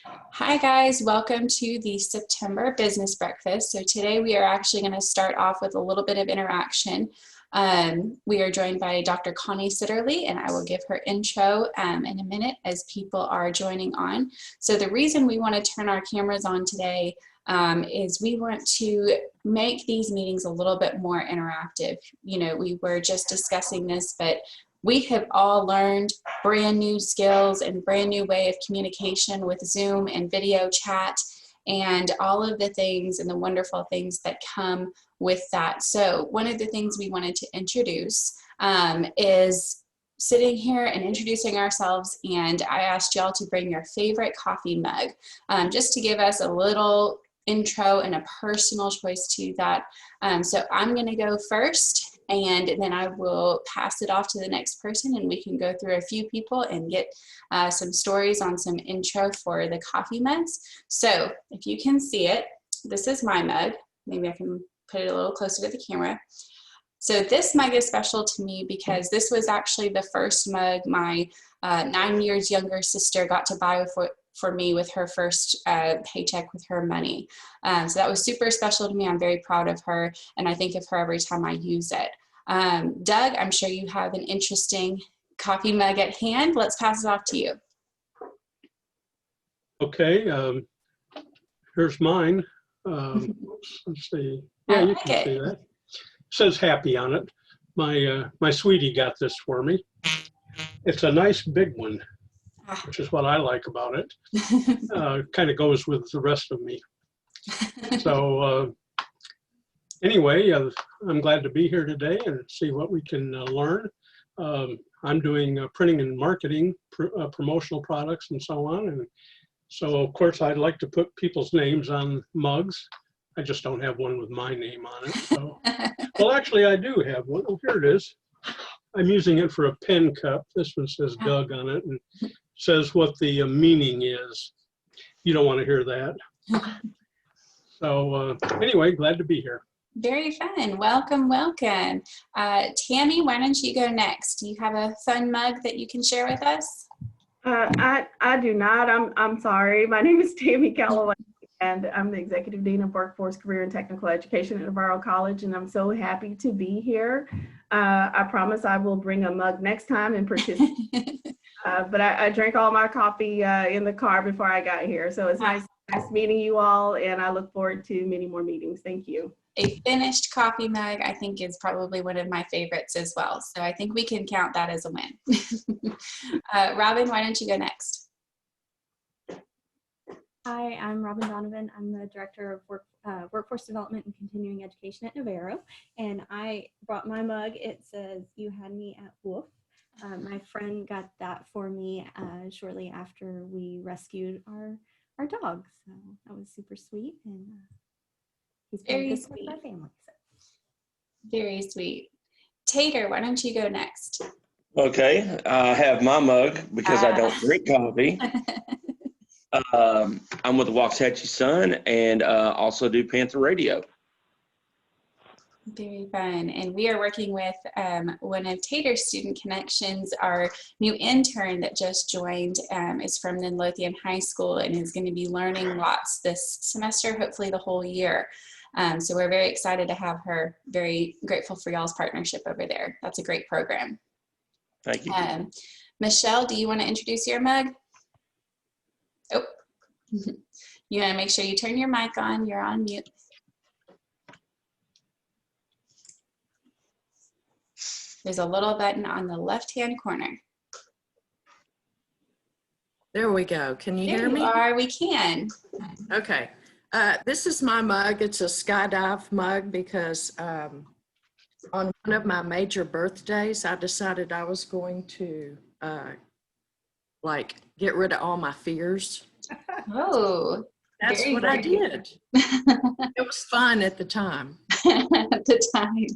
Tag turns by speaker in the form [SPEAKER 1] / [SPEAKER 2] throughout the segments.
[SPEAKER 1] Hi guys, welcome to the September Business Breakfast. So today we are actually going to start off with a little bit of interaction. We are joined by Dr. Connie Sitterly, and I will give her intro in a minute as people are joining on. So the reason we want to turn our cameras on today is we want to make these meetings a little bit more interactive. You know, we were just discussing this, but we have all learned brand new skills and brand new way of communication with Zoom and video chat and all of the things and the wonderful things that come with that. So one of the things we wanted to introduce is sitting here and introducing ourselves, and I asked y'all to bring your favorite coffee mug just to give us a little intro and a personal choice to that. So I'm going to go first, and then I will pass it off to the next person, and we can go through a few people and get some stories on some intro for the coffee mugs. So if you can see it, this is my mug. Maybe I can put it a little closer to the camera. So this mug is special to me because this was actually the first mug my 9 years younger sister got to buy for me with her first paycheck with her money. So that was super special to me. I'm very proud of her, and I think of her every time I use it. Doug, I'm sure you have an interesting coffee mug at hand. Let's pass it off to you.
[SPEAKER 2] Okay, here's mine. Let's see. Yeah, you can see that. It says happy on it. My sweetie got this for me. It's a nice big one, which is what I like about it. Kind of goes with the rest of me. So anyway, I'm glad to be here today and see what we can learn. I'm doing printing and marketing, promotional products and so on. And so of course I'd like to put people's names on mugs. I just don't have one with my name on it. So. Well, actually I do have one. Oh, here it is. I'm using it for a pen cup. This one says Doug on it and says what the meaning is. You don't want to hear that. So anyway, glad to be here.
[SPEAKER 1] Very fun. Welcome, welcome. Tammy, why don't you go next? Do you have a fun mug that you can share with us?
[SPEAKER 3] I do not. I'm sorry. My name is Tammy Calloway, and I'm the Executive Dean of Workforce, Career, and Technical Education at Navarro College, and I'm so happy to be here. I promise I will bring a mug next time and participate. But I drank all my coffee in the car before I got here, so it's nice meeting you all, and I look forward to many more meetings. Thank you.
[SPEAKER 1] A finished coffee mug, I think, is probably one of my favorites as well. So I think we can count that as a win. Robin, why don't you go next?
[SPEAKER 4] Hi, I'm Robin Donovan. I'm the Director of Workforce Development and Continuing Education at Navarro. And I brought my mug. It says, "You had me at Wolf." My friend got that for me shortly after we rescued our dog. So that was super sweet. And he's been good with our family. So.
[SPEAKER 1] Very sweet. Tater, why don't you go next?
[SPEAKER 5] Okay, I have my mug because I don't drink coffee. I'm with the Waxahachie Sun and also do Panther Radio.
[SPEAKER 1] Very fun. And we are working with one of Tater's student connections. Our new intern that just joined is from Midlothian High School and is going to be learning lots this semester, hopefully the whole year. So we're very excited to have her. Very grateful for y'all's partnership over there. That's a great program.
[SPEAKER 5] Thank you.
[SPEAKER 1] Michelle, do you want to introduce your mug? Oh, you want to make sure you turn your mic on. You're on mute. There's a little button on the left-hand corner.
[SPEAKER 6] There we go. Can you hear me?
[SPEAKER 1] There you are. We can.
[SPEAKER 6] Okay. This is my mug. It's a skydive mug because on one of my major birthdays, I decided I was going to like get rid of all my fears.
[SPEAKER 1] Oh,
[SPEAKER 6] that's what I did. It was fun at the time.
[SPEAKER 1] At the time.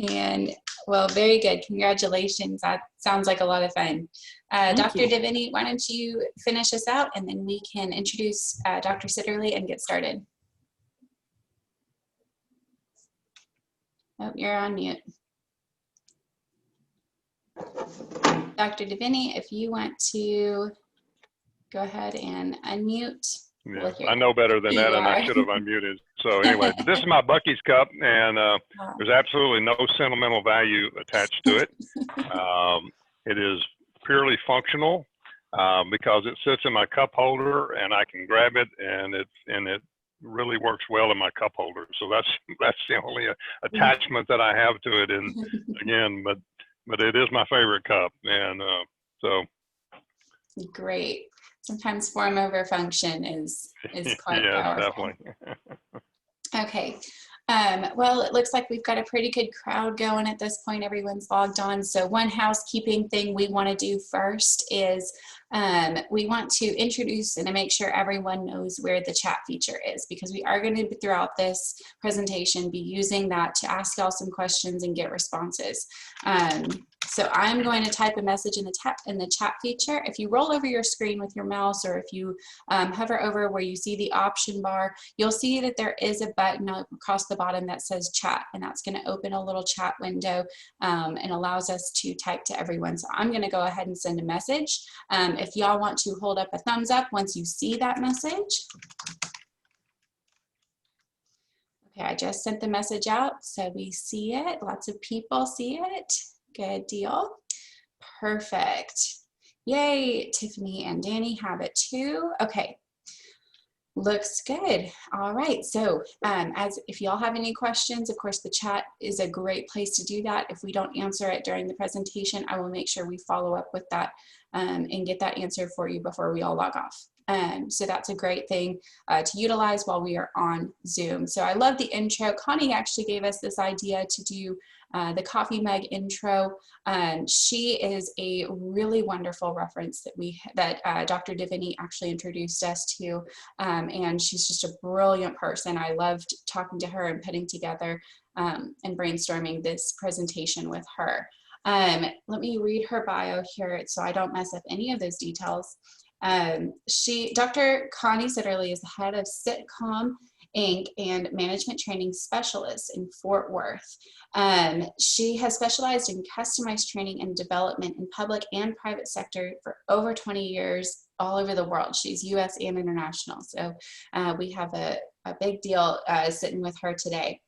[SPEAKER 1] And well, very good. Congratulations. That sounds like a lot of fun. Dr. Divini, why don't you finish us out and then we can introduce Dr. Sitterly and get started. Oh, you're on mute. Dr. Divini, if you want to go ahead and unmute.
[SPEAKER 7] Yeah,
[SPEAKER 1] We'll hear
[SPEAKER 7] I know better than that,
[SPEAKER 1] you
[SPEAKER 7] and I
[SPEAKER 1] are.
[SPEAKER 7] should have unmuted. So anyway, but this is my Bucky's cup, and there's absolutely no sentimental value attached to it. It is purely functional because it sits in my cup holder, and I can grab it, and it really works well in my cup holder. So that's the only attachment that I have to it. And again, but it is my favorite cup, and so.
[SPEAKER 1] Great. Sometimes form over function is quite
[SPEAKER 7] yes,
[SPEAKER 1] powerful.
[SPEAKER 7] Definitely.
[SPEAKER 1] Okay. Well, it looks like we've got a pretty good crowd going at this point. Everyone's logged on. So one housekeeping thing we want to do first is we want to introduce and to make sure everyone knows where the chat feature is, because we are going to, throughout this presentation, be using that to ask y'all some questions and get responses. So I'm going to type a message in the chat feature. If you roll over your screen with your mouse, or if you hover over where you see the option bar, you'll see that there is a button across the bottom that says chat, and that's going to open a little chat window and allows us to type to everyone. So I'm going to go ahead and send a message. If y'all want to hold up a thumbs up once you see that message. Okay, I just sent the message out, so we see it. Lots of people see it. Good deal. Perfect. Yay, Tiffany and Danny have it too. Okay, looks good. All right, so if y'all have any questions, of course the chat is a great place to do that. If we don't answer it during the presentation, I will make sure we follow up with that and get that answered for you before we all log off. So that's a great thing to utilize while we are on Zoom. So I love the intro. Connie actually gave us this idea to do the coffee mug intro. She is a really wonderful reference that Dr. Devaney actually introduced us to, and she's just a brilliant person. I loved talking to her and putting together and brainstorming this presentation with her. Let me read her bio here so I don't mess up any of those details. Dr. Connie Sitterly is the head of Sittcom Inc. and management training specialist in Fort Worth. She has specialized in customized training and development in public and private sector for over 20 years all over the world. She's US and international. So we have a big deal sitting with her today.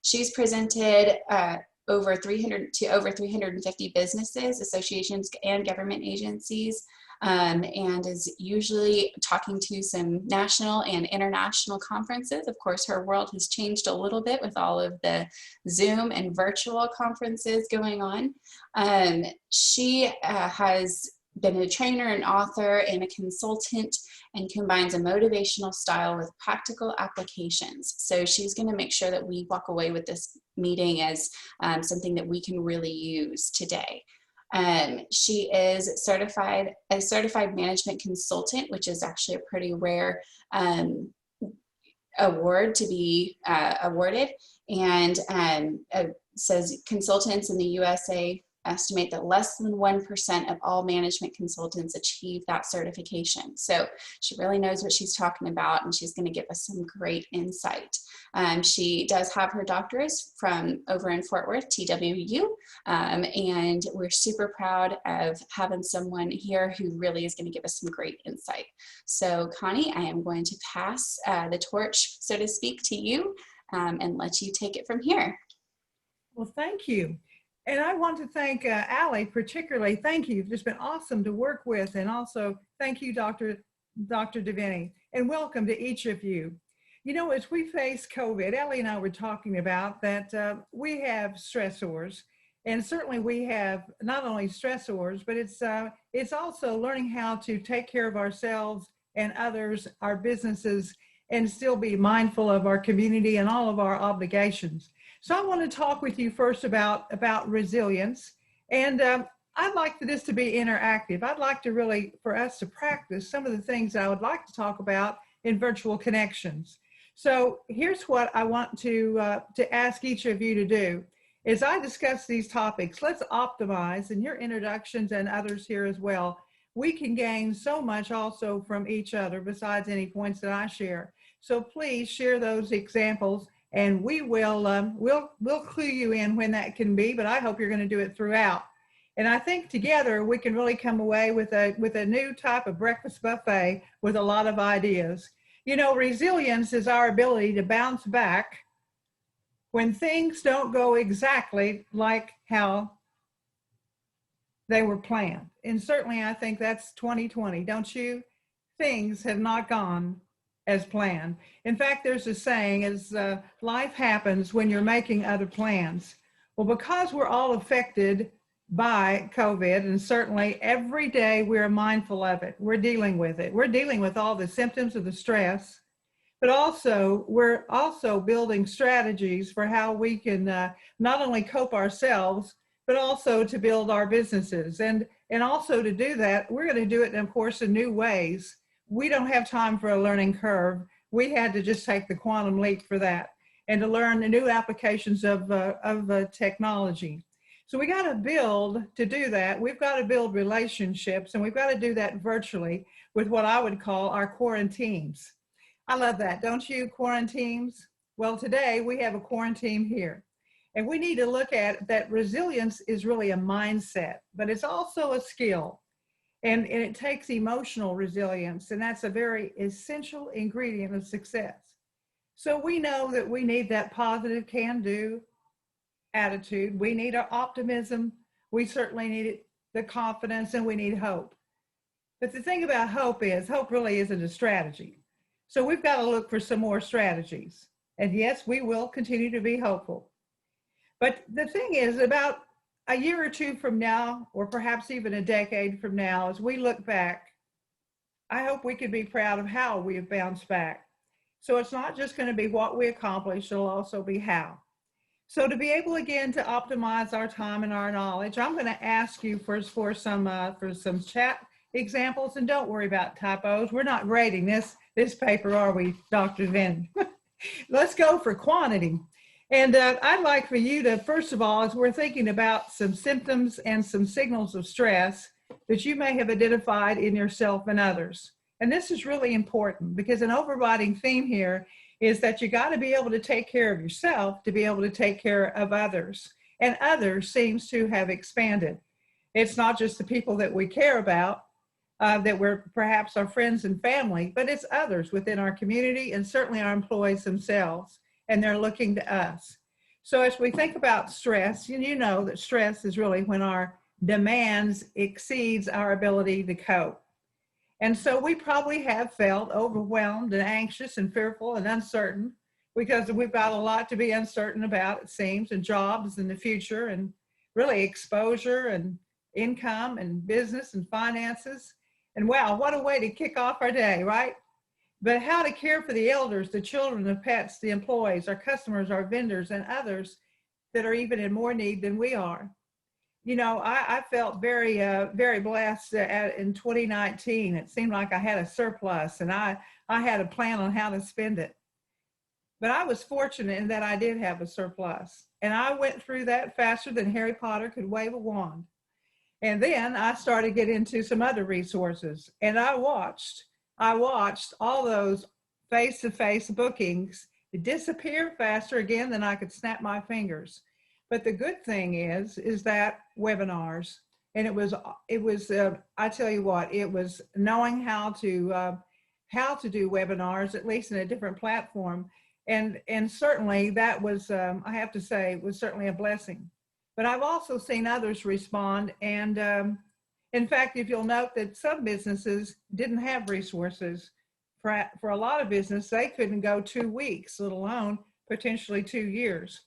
[SPEAKER 1] She's presented over 350 businesses, associations, and government agencies, and is usually talking to some national and international conferences. Of course, her world has changed a little bit with all of the Zoom and virtual conferences going on. She has been a trainer, an author, and a consultant, and combines a motivational style with practical applications. So she's going to make sure that we walk away with this meeting as something that we can really use today. She is a certified management consultant, which is actually a pretty rare award to be awarded, and says consultants in the USA estimate that less than 1% of all management consultants achieve that certification. So she really knows what she's talking about, and she's going to give us some great insight. She does have her doctorate from over in Fort Worth, TWU, and we're super proud of having someone here who really is going to give us some great insight. So Connie, I am going to pass the torch, so to speak, to you and let you take it from here.
[SPEAKER 8] Well, thank you. And I want to thank Allie particularly. Thank you. It's been awesome to work with. And also thank you, Dr. Devaney, and welcome to each of you. You know, as we face COVID, Allie and I were talking about that we have stressors, and certainly we have not only stressors, but it's also learning how to take care of ourselves and others, our businesses, and still be mindful of our community and all of our obligations. So I want to talk with you first about resilience, and I'd like for this to be interactive. I'd like to really, for us to practice some of the things I would like to talk about in virtual connections. So here's what I want to ask each of you to do. As I discuss these topics, let's optimize, and your introductions and others here as well. We can gain so much also from each other besides any points that I share. So please share those examples, and we will we'll clue you in when that can be, but I hope you're going to do it throughout. And I think together we can really come away with a new type of breakfast buffet with a lot of ideas. You know, resilience is our ability to bounce back when things don't go exactly like how they were planned. And certainly I think that's 2020, don't you? Things have not gone as planned. In fact, there's a saying, as life happens when you're making other plans. Well, because we're all affected by COVID, and certainly every day we're mindful of it, we're dealing with it. We're dealing with all the symptoms of the stress, but also we're also building strategies for how we can not only cope ourselves, but also to build our businesses. And also to do that, we're going to do it, of course, in new ways. We don't have time for a learning curve. We had to just take the quantum leap for that and to learn the new applications of technology. So we got to build to do that. We've got to build relationships, and we've got to do that virtually with what I would call our quarantines. I love that, don't you, quarantines? Well, today we have a quarantine here. And we need to look at that resilience is really a mindset, but it's also a skill. And it takes emotional resilience, and that's a very essential ingredient of success. So we know that we need that positive can-do attitude. We need our optimism. We certainly need the confidence, and we need hope. But the thing about hope is, hope really isn't a strategy. So we've got to look for some more strategies. And yes, we will continue to be hopeful. But the thing is, about a year or two from now, or perhaps even a decade from now, as we look back, I hope we can be proud of how we have bounced back. So it's not just going to be what we accomplished, it'll also be how. So to be able again to optimize our time and our knowledge, I'm going to ask you for some chat examples, and don't worry about typos. We're not grading this paper, are we, Dr. Vin? Let's go for quantity. And I'd like for you to, first of all, as we're thinking about some symptoms and some signals of stress that you may have identified in yourself and others. And this is really important because an overriding theme here is that you got to be able to take care of yourself to be able to take care of others. And others seems to have expanded. It's not just the people that we care about, that we're perhaps our friends and family, but it's others within our community and certainly our employees themselves. And they're looking to us. So as we think about stress, you know that stress is really when our demands exceeds our ability to cope. And so we probably have felt overwhelmed and anxious and fearful and uncertain because we've got a lot to be uncertain about, it seems, and jobs in the future and really exposure and income and business and finances. And wow, what a way to kick off our day, right? But how to care for the elders, the children, the pets, the employees, our customers, our vendors, and others that are even in more need than we are. You know, I felt very, very blessed in 2019. It seemed like I had a surplus, and I had a plan on how to spend it. But I was fortunate in that I did have a surplus, and I went through that faster than Harry Potter could wave a wand. And then I started getting into some other resources, and I watched all those face-to-face bookings disappear faster again than I could snap my fingers. But the good thing is that webinars, and it was I tell you what, it was knowing how to do webinars, at least in a different platform. And certainly that was, I have to say, was certainly a blessing. But I've also seen others respond, and in fact, if you'll note that some businesses didn't have resources. For a lot of business, they couldn't go 2 weeks, let alone potentially 2 years.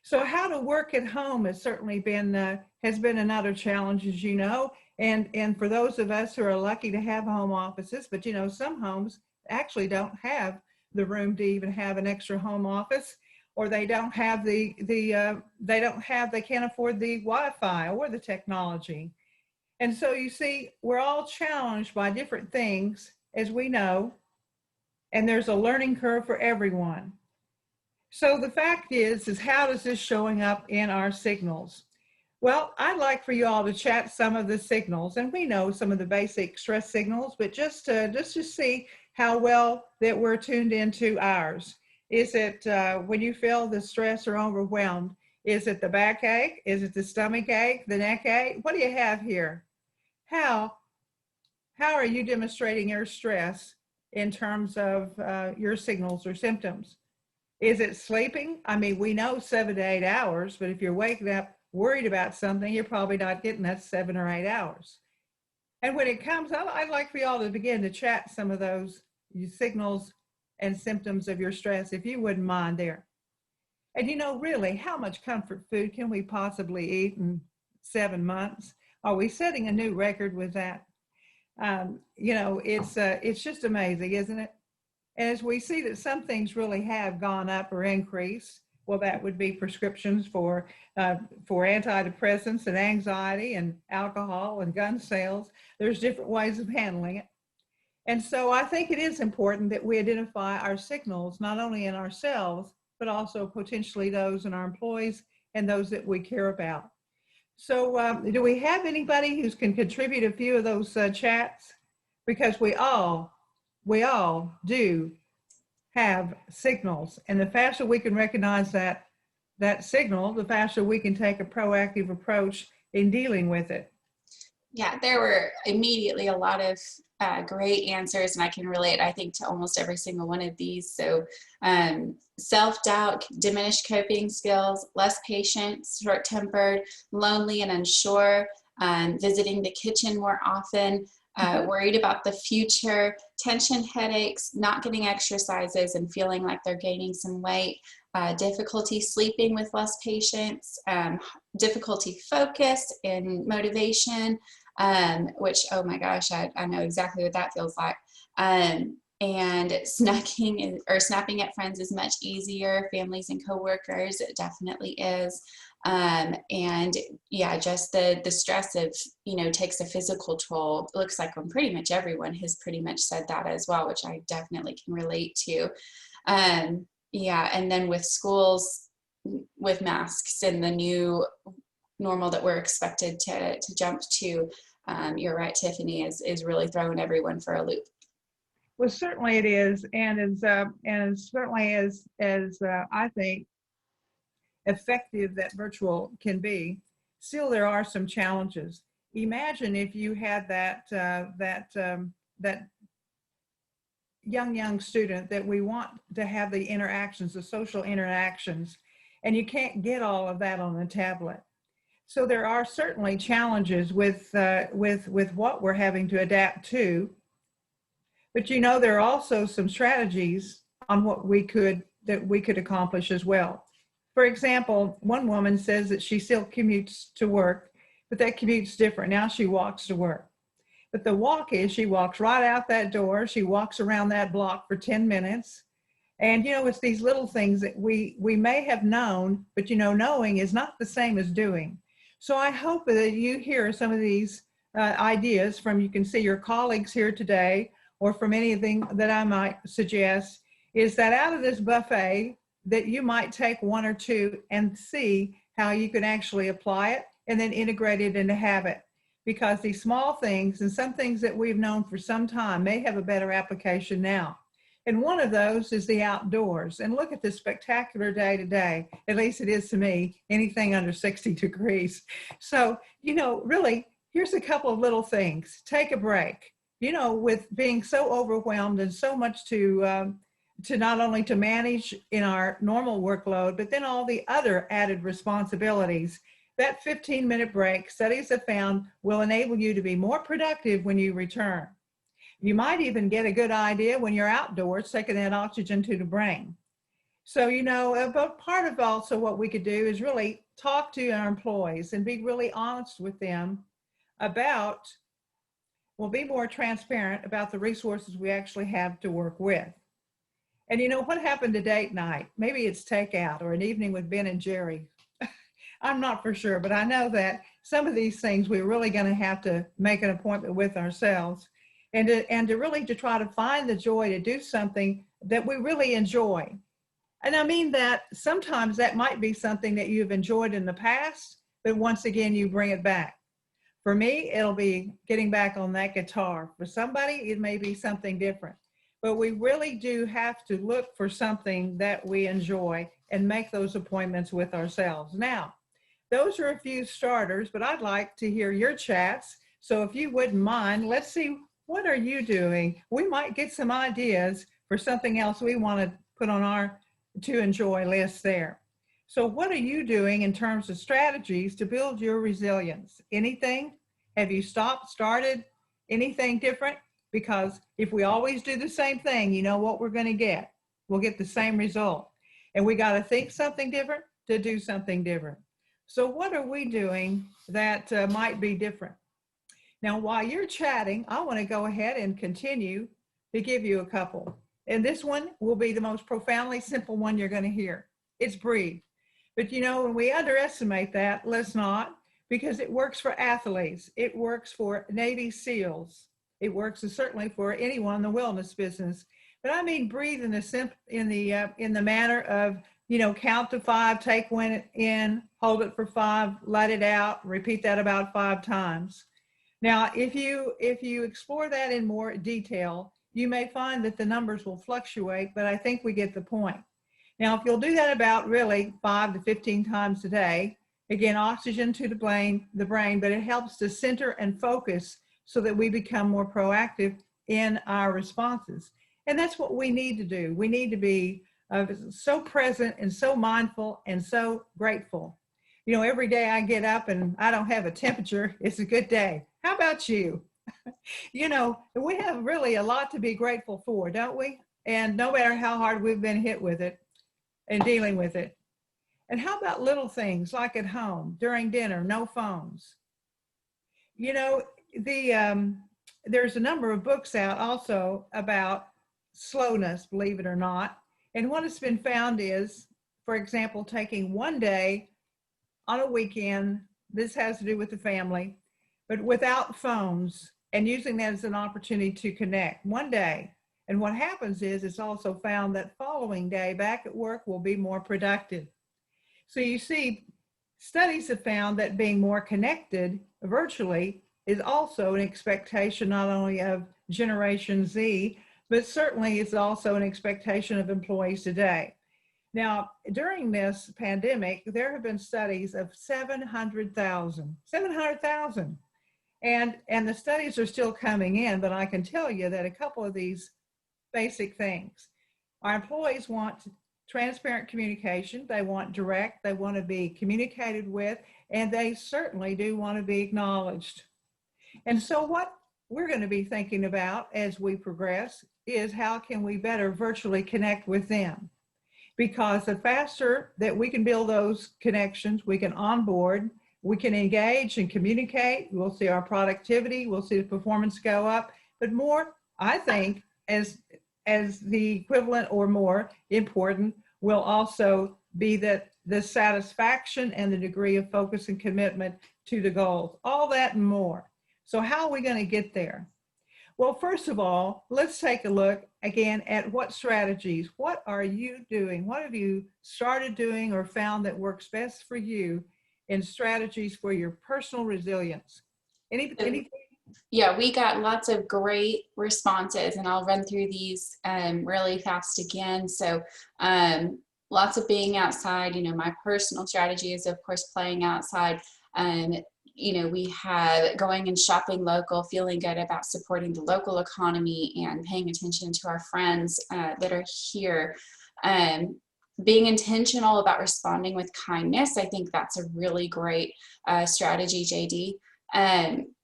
[SPEAKER 8] So how to work at home has certainly been another challenge, as you know. And for those of us who are lucky to have home offices, but you know, some homes actually don't have the room to even have an extra home office, or they don't have they can't afford the Wi-Fi or the technology. And so you see, we're all challenged by different things, as we know, and there's a learning curve for everyone. So the fact is how does this showing up in our signals? Well, I'd like for you all to chat some of the signals, and we know some of the basic stress signals, but just to see how well that we're tuned into ours. Is it when you feel the stress or overwhelmed? Is it the backache? Is it the stomach ache, the neck ache? What do you have here? How are you demonstrating your stress in terms of your signals or symptoms? Is it sleeping? I mean, we know 7 to 8 hours, but if you're waking up worried about something, you're probably not getting that 7 or 8 hours. And when it comes, I'd like for y'all to begin to chat some of those signals and symptoms of your stress, if you wouldn't mind there. And you know, really, how much comfort food can we possibly eat in 7 months? Are we setting a new record with that? You know, it's just amazing, isn't it? As we see that some things really have gone up or increased, well, that would be prescriptions for antidepressants and anxiety and alcohol and gun sales. There's different ways of handling it. And so I think it is important that we identify our signals, not only in ourselves, but also potentially those in our employees and those that we care about. So do we have anybody who can contribute a few of those chats? Because we all do have signals, and the faster we can recognize that signal, the faster we can take a proactive approach in dealing with it.
[SPEAKER 1] Yeah, there were immediately a lot of great answers, and I can relate, I think, to almost every single one of these. So self-doubt, diminished coping skills, less patient, short-tempered, lonely and unsure, visiting the kitchen more often, worried about the future, tension headaches, not getting exercises and feeling like they're gaining some weight, difficulty sleeping with less patience, difficulty focus and motivation, which, oh my gosh, I know exactly what that feels like. And snacking or snapping at friends is much easier. Families and coworkers, it definitely is. And yeah, just the stress of, you know, takes a physical toll. It looks like pretty much everyone has pretty much said that as well, which I definitely can relate to. Yeah, and then with schools, with masks and the new normal that we're expected to jump to, you're right, Tiffany, is really throwing everyone for a loop.
[SPEAKER 8] Well, certainly it is, and certainly as I think effective that virtual can be, still there are some challenges. Imagine if you had that young student that we want to have the interactions, the social interactions, and you can't get all of that on a tablet. So there are certainly challenges with what we're having to adapt to. But you know, there are also some strategies on what we could accomplish as well. For example, one woman says that she still commutes to work, but that commute's different. Now she walks to work. But the walk is, she walks right out that door. She walks around that block for 10 minutes. And, you know, it's these little things that we may have known, but, you know, knowing is not the same as doing. So I hope that you hear some of these ideas from, you can see your colleagues here today, or from anything that I might suggest, is that out of this buffet, that you might take one or two and see how you can actually apply it and then integrate it into habit. Because these small things and some things that we've known for some time may have a better application now. And one of those is the outdoors. And look at this spectacular day today, at least it is to me, anything under 60 degrees. So, you know, really, here's a couple of little things. Take a break. You know, with being so overwhelmed and so much to not only to manage in our normal workload, but then all the other added responsibilities, that 15-minute break, studies have found, will enable you to be more productive when you return. You might even get a good idea when you're outdoors, taking that oxygen to the brain. So, you know, but part of also what we could do is really talk to our employees and be really honest with them about, well, be more transparent about the resources we actually have to work with. And you know, what happened to date night? Maybe it's takeout or an evening with Ben and Jerry. I'm not for sure, but I know that some of these things we're really going to have to make an appointment with ourselves, and to really to try to find the joy to do something that we really enjoy. And I mean that sometimes that might be something that you've enjoyed in the past, but once again, you bring it back. For me, it'll be getting back on that guitar. For somebody, it may be something different. but we really do have to look for something that we enjoy and make those appointments with ourselves. Now, those are a few starters, but I'd like to hear your chats. So if you wouldn't mind, let's see, what are you doing? We might get some ideas for something else we want to put on our to enjoy list there. So what are you doing in terms of strategies to build your resilience? Anything? Have you started anything different? Because if we always do the same thing, you know what we're going to get. We'll get the same result. And we got to think something different to do something different. So what are we doing that might be different? Now, while you're chatting, I want to go ahead and continue to give you a couple. And this one will be the most profoundly simple one you're going to hear. It's breathe. But you know, when we underestimate that, let's not, because it works for athletes. It works for Navy SEALs. It works certainly for anyone in the wellness business. But I mean, breathe in the manner of, you know, count to 5, take one in, hold it for 5, let it out, repeat that about 5 times. Now, if you explore that in more detail, you may find that the numbers will fluctuate, but I think we get the point. Now, if you'll do that about really 5 to 15 times a day, again, oxygen to the brain, but it helps to center and focus so that we become more proactive in our responses. And that's what we need to do. We need to be so present and so mindful and so grateful. You know, every day I get up and I don't have a temperature, it's a good day. How about you? You know, we have really a lot to be grateful for, don't we? And no matter how hard we've been hit with it and dealing with it. And how about little things like at home, during dinner, no phones? You know, there's a number of books out also about slowness, believe it or not. And what has been found is, for example, taking one day on a weekend, this has to do with the family, but without phones and using that as an opportunity to connect one day. And what happens is it's also found that following day back at work will be more productive. So you see, studies have found that being more connected virtually is also an expectation not only of Generation Z, but certainly it's also an expectation of employees today. Now, during this pandemic, there have been studies of 700,000. And the studies are still coming in, but I can tell you that a couple of these basic things. Our employees want transparent communication. They want direct, they want to be communicated with, and they certainly do want to be acknowledged. And so what we're going to be thinking about as we progress is how can we better virtually connect with them? Because the faster that we can build those connections, we can onboard, we can engage and communicate, we'll see our productivity, we'll see the performance go up, but more, I think, as the equivalent or more important will also be that the satisfaction and the degree of focus and commitment to the goals, all that and more. So how are we going to get there? Well, first of all, let's take a look again at what strategies, what are you doing? What have you started doing or found that works best for you in strategies for your personal resilience? Anything?
[SPEAKER 1] Yeah, we got lots of great responses, and I'll run through these really fast again. So lots of being outside. You know, my personal strategy is, of course, playing outside. You know, we have going and shopping local, feeling good about supporting the local economy and paying attention to our friends that are here. Being intentional about responding with kindness. I think that's a really great strategy, JD.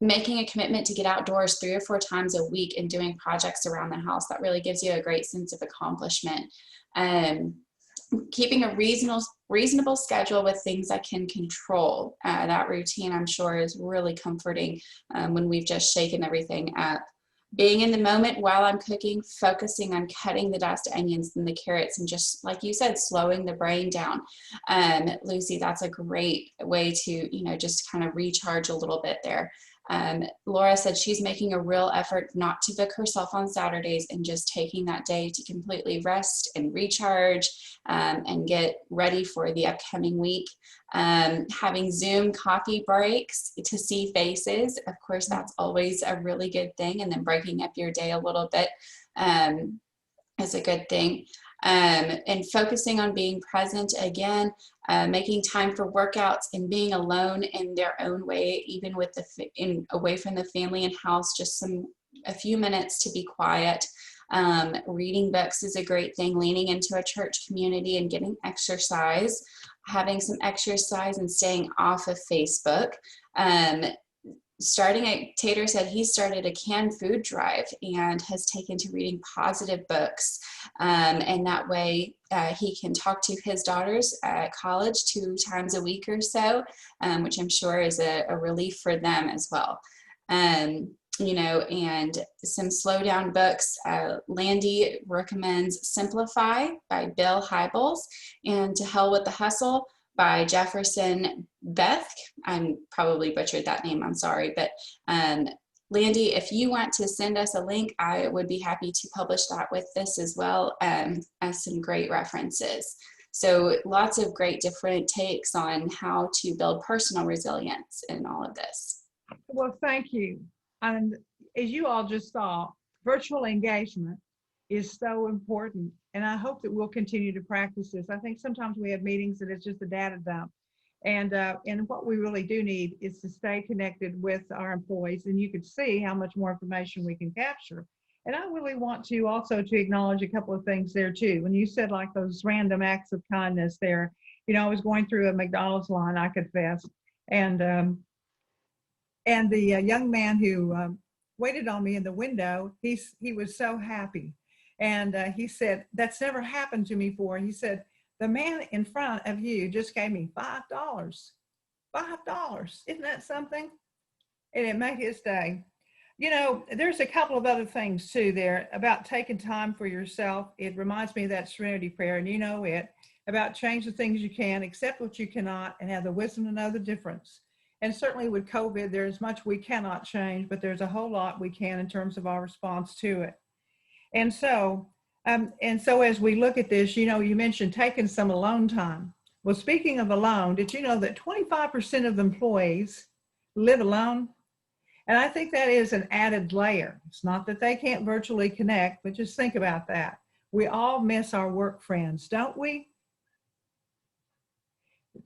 [SPEAKER 1] Making a commitment to get outdoors 3 or 4 times a week and doing projects around the house, that really gives you a great sense of accomplishment. Keeping a reasonable schedule with things I can control. That routine, I'm sure, is really comforting when we've just shaken everything up. Being in the moment while I'm cooking, focusing on cutting the diced onions and the carrots, and just like you said, slowing the brain down. Lucy, that's a great way to, you know, just kind of recharge a little bit there. Laura said she's making a real effort not to book herself on Saturdays and just taking that day to completely rest and recharge and get ready for the upcoming week. Having Zoom coffee breaks to see faces, of course, that's always a really good thing. And then breaking up your day a little bit. is a good thing. And focusing on being present again, making time for workouts and being alone in their own way, even with away from the family and house, just a few minutes to be quiet. Reading books is a great thing, leaning into a church community and getting exercise, having some exercise and staying off of Facebook. Tater said he started a canned food drive and has taken to reading positive books. And that way he can talk to his daughters at college 2 times a week or so, which I'm sure is a relief for them as well. You know, and some slow down books. Landy recommends Simplify by Bill Hybels and To Hell with the Hustle by Jefferson Beth. I'm probably butchered that name, I'm sorry. But Landy, if you want to send us a link, I would be happy to publish that with this as well, as some great references. So lots of great different takes on how to build personal resilience in all of this.
[SPEAKER 8] Well, thank you. And as you all just saw, virtual engagement is so important. And I hope that we'll continue to practice this. I think sometimes we have meetings that it's just a data dump. And what we really do need is to stay connected with our employees. And you can see how much more information we can capture. And I really want to also to acknowledge a couple of things there too. When you said like those random acts of kindness there, you know, I was going through a McDonald's line, I confess. And the young man who waited on me in the window, he was so happy. And he said, that's never happened to me before. He said, the man in front of you just gave me $5. $5. Isn't that something? And it made his day. You know, there's a couple of other things too there about taking time for yourself. It reminds me of that serenity prayer, and you know it, about change the things you can, accept what you cannot, and have the wisdom to know the difference. And certainly with COVID, there's much we cannot change, but there's a whole lot we can in terms of our response to it. And so as we look at this, you know, you mentioned taking some alone time. Well, speaking of alone, did you know that 25% of employees live alone? And I think that is an added layer. It's not that they can't virtually connect, but just think about that. We all miss our work friends, don't we?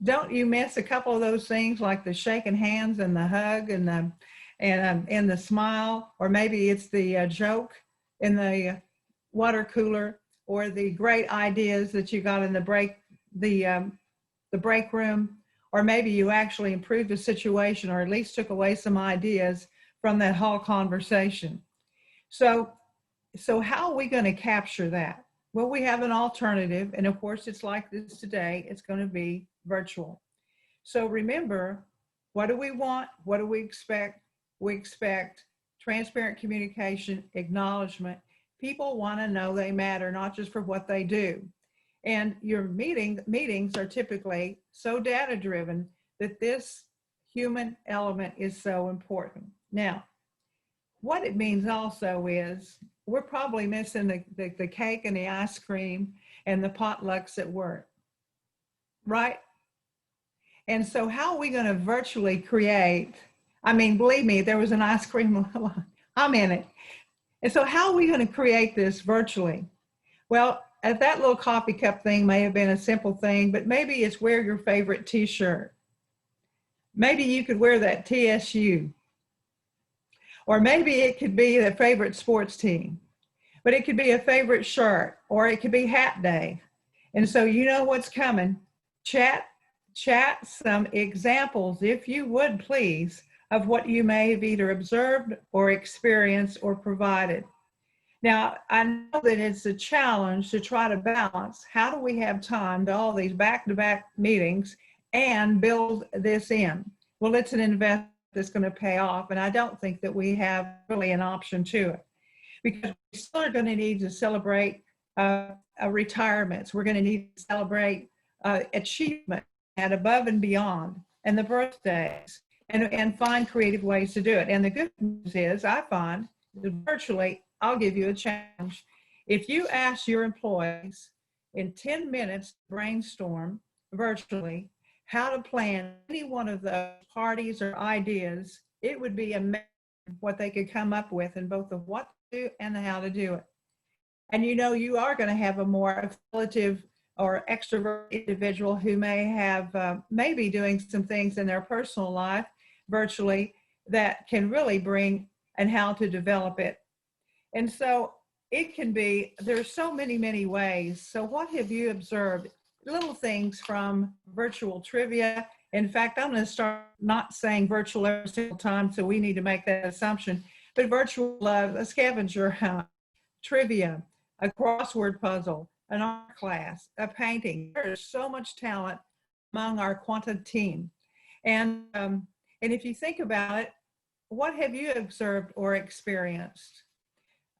[SPEAKER 8] Don't you miss a couple of those things like the shaking hands and the hug and the smile, or maybe it's the joke in the water cooler, or the great ideas that you got in the break room, or maybe you actually improved the situation or at least took away some ideas from that whole conversation. So how are we going to capture that? Well, we have an alternative, and of course it's like this today, it's going to be virtual. So remember, what do we want? What do we expect? We expect transparent communication, acknowledgement. People want to know they matter, not just for what they do. And your meetings are typically so data driven that this human element is so important. Now, what it means also is we're probably missing the cake and the ice cream and the potlucks at work, right? And so how are we going to virtually create, I mean, believe me, there was an ice cream, I'm in it. And so how are we going to create this virtually? Well, that little coffee cup thing may have been a simple thing, but maybe it's wear your favorite t-shirt. Maybe you could wear that TSU. Or maybe it could be the favorite sports team, but it could be a favorite shirt, or it could be hat day. And so you know what's coming. Chat some examples, if you would please, of what you may have either observed or experienced or provided. Now, I know that it's a challenge to try to balance, how do we have time to all these back-to-back meetings and build this in? Well, it's an investment that's going to pay off, and I don't think that we have really an option to it, because we still are going to need to celebrate retirements. We're going to need to celebrate achievement and above and beyond, and the birthdays, and find creative ways to do it. And the good news is, I find that virtually, I'll give you a challenge. If you ask your employees in 10 minutes to brainstorm virtually how to plan any one of those parties or ideas, it would be amazing what they could come up with in both the what to do and the how to do it. And you know, you are going to have a more affiliative or extrovert individual who may have maybe doing some things in their personal life virtually that can really bring and how to develop it. And so it can be, there's so many ways. So what have you observed? Little things from virtual trivia. In fact, I'm going to start not saying virtual every single time, so we need to make that assumption, but virtual a scavenger hunt, trivia, a crossword puzzle, an art class, a painting. There's so much talent among our Quanta team. And if you think about it, what have you observed or experienced?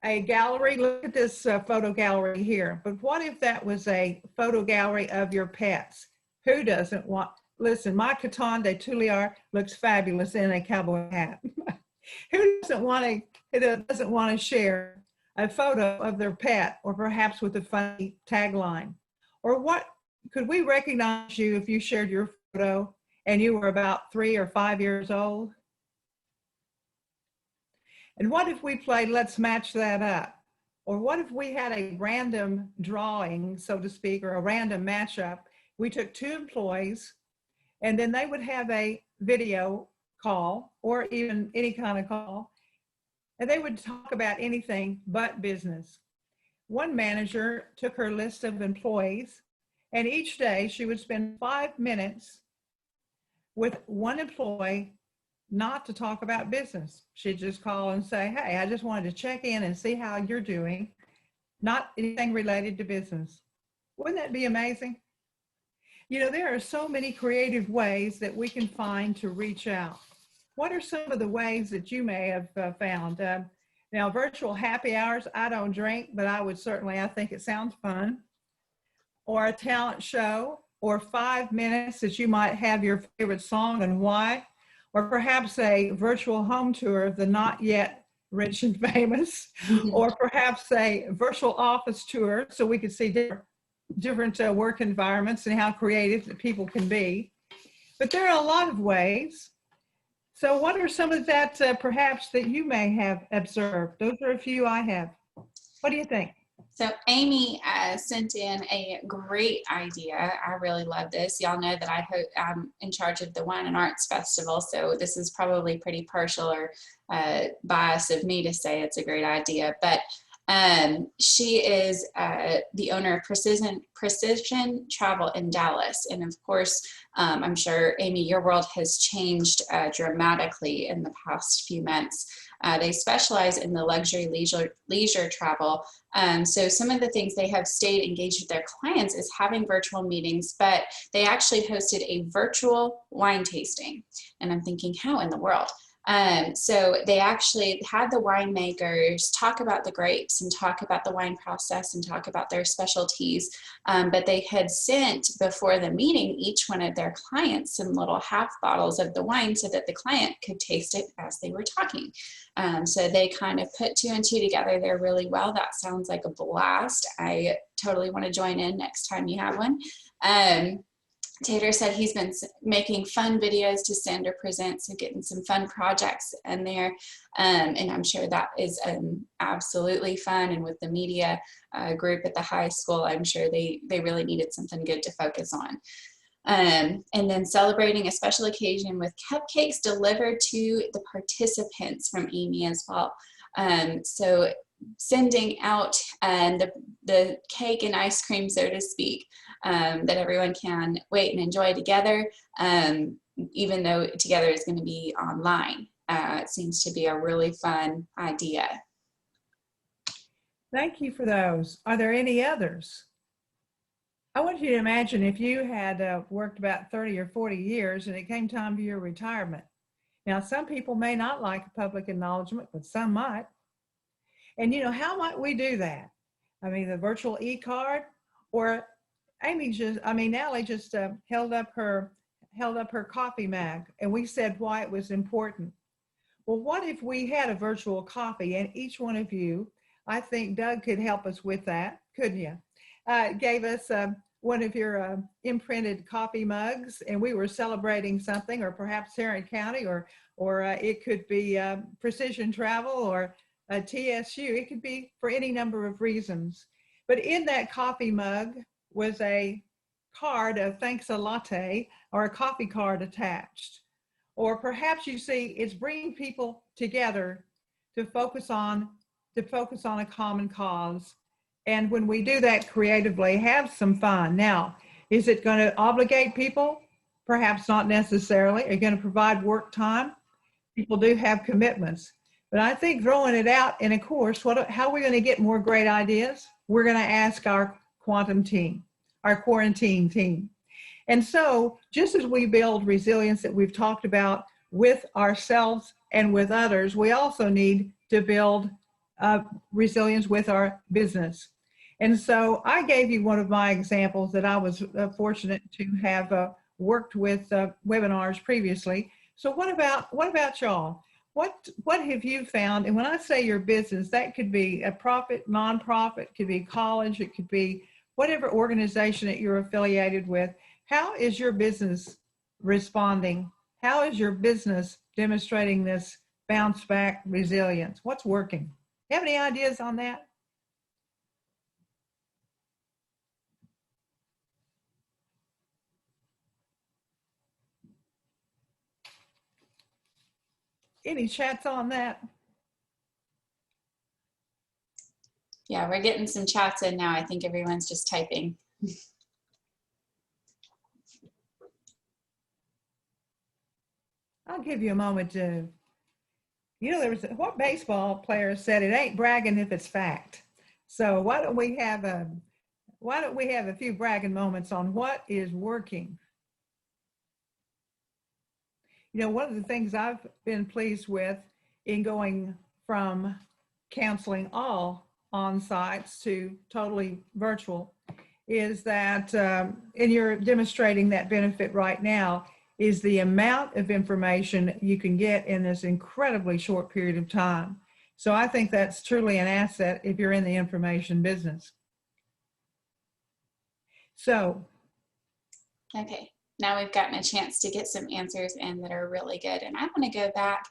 [SPEAKER 8] A gallery, look at this photo gallery here, but what if that was a photo gallery of your pets? Who doesn't want, listen, my Caton de Tuileries looks fabulous in a cowboy hat. Who doesn't want to share a photo of their pet, or perhaps with a funny tagline? Or what, could we recognize you if you shared your photo and you were about 3 or 5 years old? And what if we played Let's Match That Up? Or what if we had a random drawing, so to speak, or a random matchup? We took 2 employees and then they would have a video call or even any kind of call, and they would talk about anything but business. One manager took her list of employees, and each day she would spend 5 minutes with one employee not to talk about business. She'd just call and say, hey, I just wanted to check in and see how you're doing, not anything related to business. Wouldn't that be amazing? You know, there are so many creative ways that we can find to reach out. What are some of the ways that you may have found? Now, virtual happy hours, I don't drink, but I think it sounds fun. Or a talent show, or 5 minutes that you might have your favorite song and why. Or perhaps a virtual home tour of the not yet rich and famous, or perhaps a virtual office tour so we could see different work environments and how creative that people can be. But there are a lot of ways. So what are some of that perhaps that you may have observed? Those are a few I have. What do you think?
[SPEAKER 1] So Amy sent in a great idea. I really love this. Y'all know that I'm in charge of the Wine and Arts Festival, so this is probably pretty partial or bias of me to say it's a great idea. But she is the owner of Precision Travel in Dallas. And of course, I'm sure, Amy, your world has changed dramatically in the past few months. They specialize in the luxury leisure travel. So some of the things they have stayed engaged with their clients is having virtual meetings, but they actually hosted a virtual wine tasting. And I'm thinking, how in the world? So they actually had the winemakers talk about the grapes and talk about the wine process and talk about their specialties. But they had sent before the meeting each one of their clients some little half bottles of the wine so that the client could taste it as they were talking. So they kind of put 2 and 2 together there really well. That sounds like a blast. I totally want to join in next time you have one. Tater said he's been making fun videos to send or present, so getting some fun projects in there. And I'm sure that is absolutely fun. And with the media group at the high school, I'm sure they really needed something good to focus on. And then celebrating a special occasion with cupcakes delivered to the participants from Amy as well. So sending out the cake and ice cream, so to speak, that everyone can wait and enjoy together, even though together is going to be online. It seems to be a really fun idea.
[SPEAKER 8] Thank you for those. Are there any others? I want you to imagine if you had worked about 30 or 40 years and it came time for your retirement. Now, some people may not like public acknowledgement, but some might. And you know, how might we do that? I mean, the virtual e-card, or Allie just held up her coffee mug and we said why it was important. Well, what if we had a virtual coffee and each one of you, I think Doug could help us with that, couldn't you? Gave us one of your imprinted coffee mugs and we were celebrating something, or perhaps Tarrant County, or it could be Precision Travel, or a TSU. It could be for any number of reasons. But in that coffee mug was a card of thanks a latte or a coffee card attached. Or perhaps you see it's bringing people together to focus on a common cause. And when we do that creatively, have some fun. Now, is it going to obligate people? Perhaps not necessarily. Are you going to provide work time? People do have commitments. But I think throwing it out, and of course, how are we going to get more great ideas? We're going to ask our quantum team, our quarantine team. And so just as we build resilience that we've talked about with ourselves and with others, we also need to build resilience with our business. And so I gave you one of my examples that I was fortunate to have worked with webinars previously. So what about y'all? What have you found? And when I say your business, that could be a profit, nonprofit, could be college, it could be whatever organization that you're affiliated with. How is your business responding? How is your business demonstrating this bounce back resilience? What's working? You have any ideas on that? Any chats on that?
[SPEAKER 1] Yeah, we're getting some chats in now. I think everyone's just typing.
[SPEAKER 8] I'll give you a moment to, what baseball player said, it ain't bragging if it's fact. So why don't we have a few bragging moments on what is working? One of the things I've been pleased with in going from counseling all on sites to totally virtual is that, and you're demonstrating that benefit right now, is the amount of information you can get in this incredibly short period of time. So I think that's truly an asset if you're in the information business. So.
[SPEAKER 1] Okay, now we've gotten a chance to get some answers in that are really good. And I want to go back,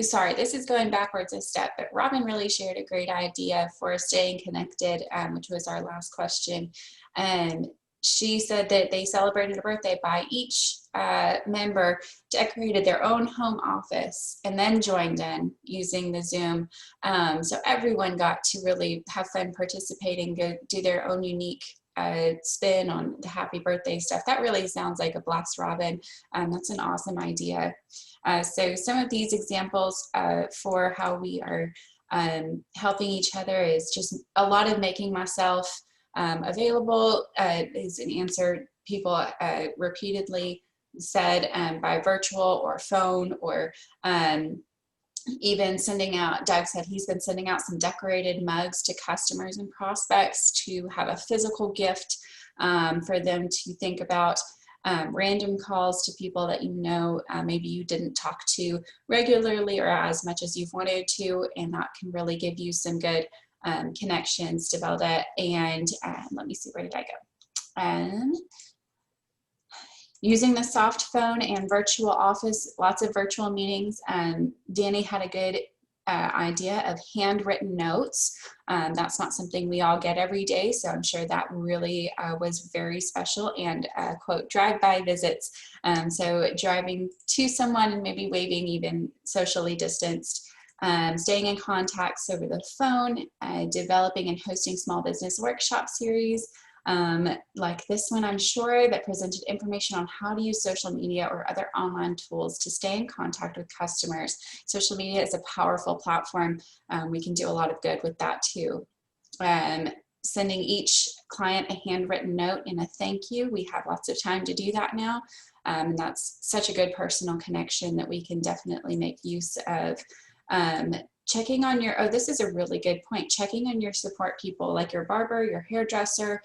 [SPEAKER 1] sorry, this is going backwards a step, but Robin really shared a great idea for staying connected, which was our last question. And she said that they celebrated a birthday by each member decorated their own home office and then joined in using the Zoom. So everyone got to really have fun participating, go do their own unique spin on the happy birthday stuff. That really sounds like a blast, Robin. That's an awesome idea. So some of these examples for how we are helping each other is just a lot of making myself available is an answer people repeatedly said by virtual or phone, or even sending out, Doug said he's been sending out some decorated mugs to customers and prospects to have a physical gift for them to think about. Random calls to people that maybe you didn't talk to regularly or as much as you've wanted to, and that can really give you some good connections to build it. And let me see, where did I go? Using the soft phone and virtual office, lots of virtual meetings. Danny had a good idea of handwritten notes. That's not something we all get every day, so I'm sure that really was very special. And quote, drive-by visits. So driving to someone and maybe waving, even socially distanced. Staying in contacts over the phone, developing and hosting small business workshop series, like this one, I'm sure, that presented information on how to use social media or other online tools to stay in contact with customers. Social media is a powerful platform. We can do a lot of good with that too. Sending each client a handwritten note and a thank you. We have lots of time to do that now. And that's such a good personal connection that we can definitely make use of. Checking on your, this is a really good point, checking on your support people like your barber, your hairdresser,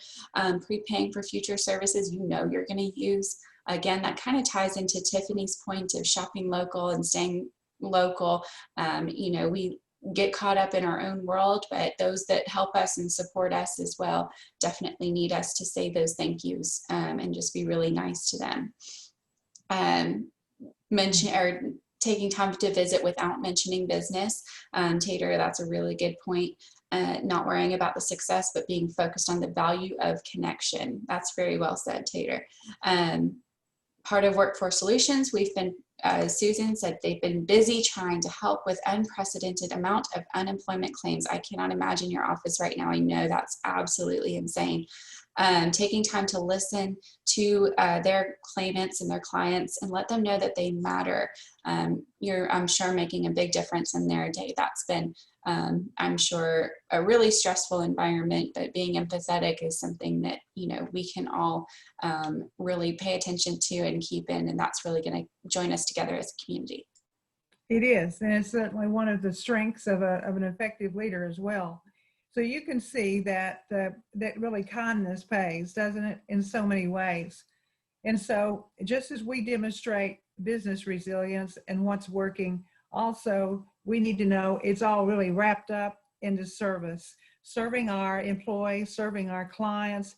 [SPEAKER 1] prepaying for future services you're going to use. Again, that kind of ties into Tiffany's point of shopping local and staying local. We get caught up in our own world, but those that help us and support us as well definitely need us to say those thank yous taking time to visit without mentioning business. Tater, that's a really good point. Not worrying about the success, but being focused on the value of connection. That's very well said, Tater. Part of Workforce Solutions, we've been, Susan said, they've been busy trying to help with unprecedented amount of unemployment claims. I cannot imagine your office right now. I know that's absolutely insane. Taking time to listen to their claimants and their clients and let them know that they matter. You're, I'm sure, making a big difference in their day. That's been, I'm sure, a really stressful environment, but being empathetic is something that, you know, we can all really pay attention to and keep in, and that's really going to join us together as a community.
[SPEAKER 8] It is, and it's certainly one of the strengths of an effective leader as well. So you can see that that really kindness pays, doesn't it, in so many ways. And so just as we demonstrate business resilience and what's working, also we need to know it's all really wrapped up into service, serving our employees, serving our clients,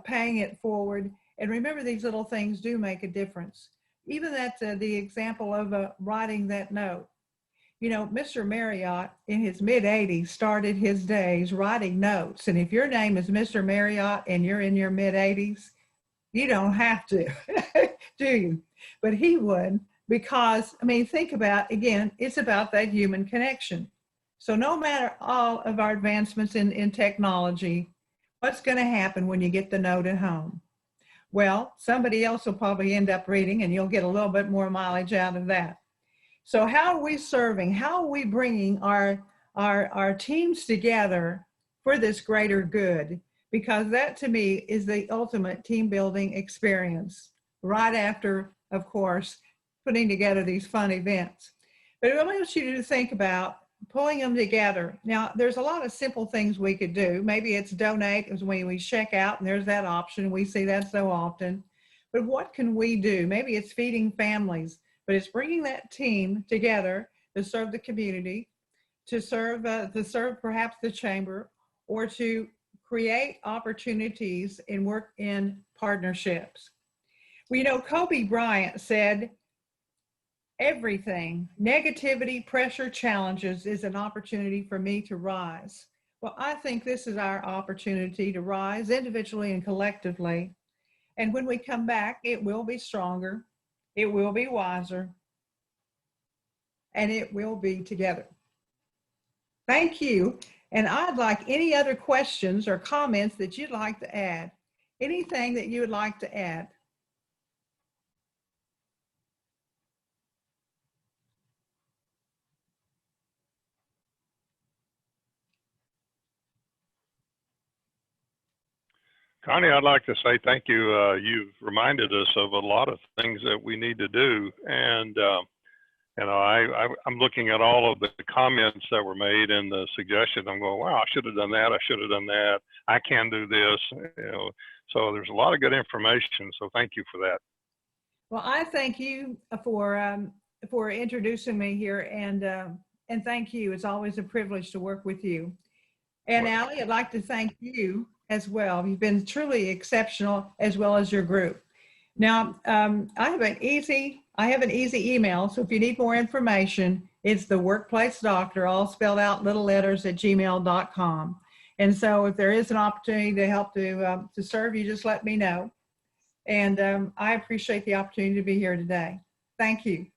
[SPEAKER 8] paying it forward. And remember, these little things do make a difference. Even that the example of writing that note. You know, Mr. Marriott in his mid-80s started his days writing notes. And if your name is Mr. Marriott and you're in your mid-80s, you don't have to, do you? But he would, because, I mean, think about, again, it's about that human connection. So no matter all of our advancements in technology, what's going to happen when you get the note at home? Well, somebody else will probably end up reading, and you'll get a little bit more mileage out of that. So how are we serving? How are we bringing our teams together for this greater good? Because that, to me, is the ultimate team building experience, right after, of course, putting together these fun events. But I want you to think about pulling them together. Now, there's a lot of simple things we could do. Maybe it's donate, as when we check out, and there's that option. We see that so often. But what can we do? Maybe it's feeding families. But it's bringing that team together to serve the community, to serve perhaps the chamber, or to create opportunities and work in partnerships. Well, you know, Kobe Bryant said, everything, negativity, pressure, challenges is an opportunity for me to rise. Well, I think this is our opportunity to rise individually and collectively. And when we come back, it will be stronger. It will be wiser, and it will be together. Thank you. And I'd like any other questions or comments that you'd like to add. Anything that you would like to add?
[SPEAKER 7] Connie, I'd like to say thank you. You've reminded us of a lot of things that we need to do. And, you know, I'm looking at all of the comments that were made and the suggestions. I'm going, wow, I should have done that. I should have done that. I can do this. You know, so there's a lot of good information. So thank you for that.
[SPEAKER 8] Well, I thank you for introducing me here, and thank you. It's always a privilege to work with you. And Allie, I'd like to thank you as well. You've been truly exceptional, as well as your group. Now, I have an easy email. So if you need more information, it's the Workplace Doctor, all spelled out little letters, @gmail.com. And so if there is an opportunity to help to serve you, just let me know. And I appreciate the opportunity to be here today. Thank you.